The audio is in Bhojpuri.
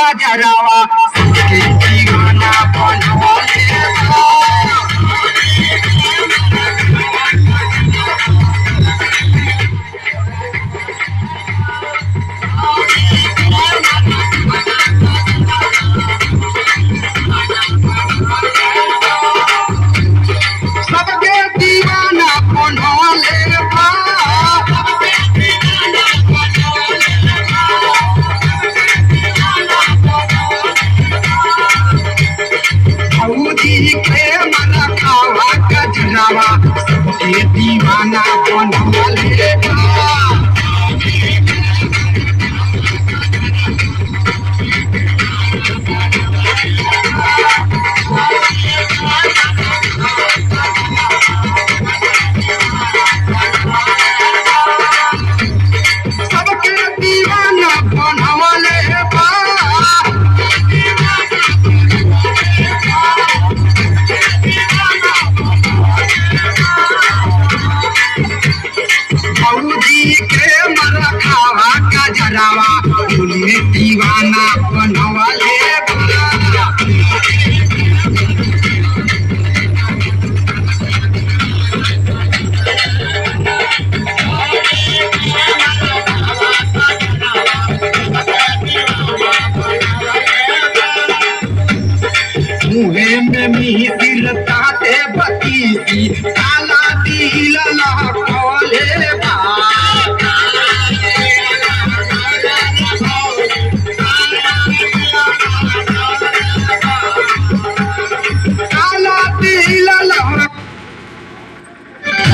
गजरावा सबके दीवाना बनवले बा। सबके दीवाना बनवले बा। भौजी के मना खावा गजरावा सबके दीवाना बनवले बा। सबके दीवाना बनवले बा। भौजी के मना खावा गजरावा सबके दीवाना बनवले बा। मुहे में मिहिर ताते बतीसी काला दिल लहक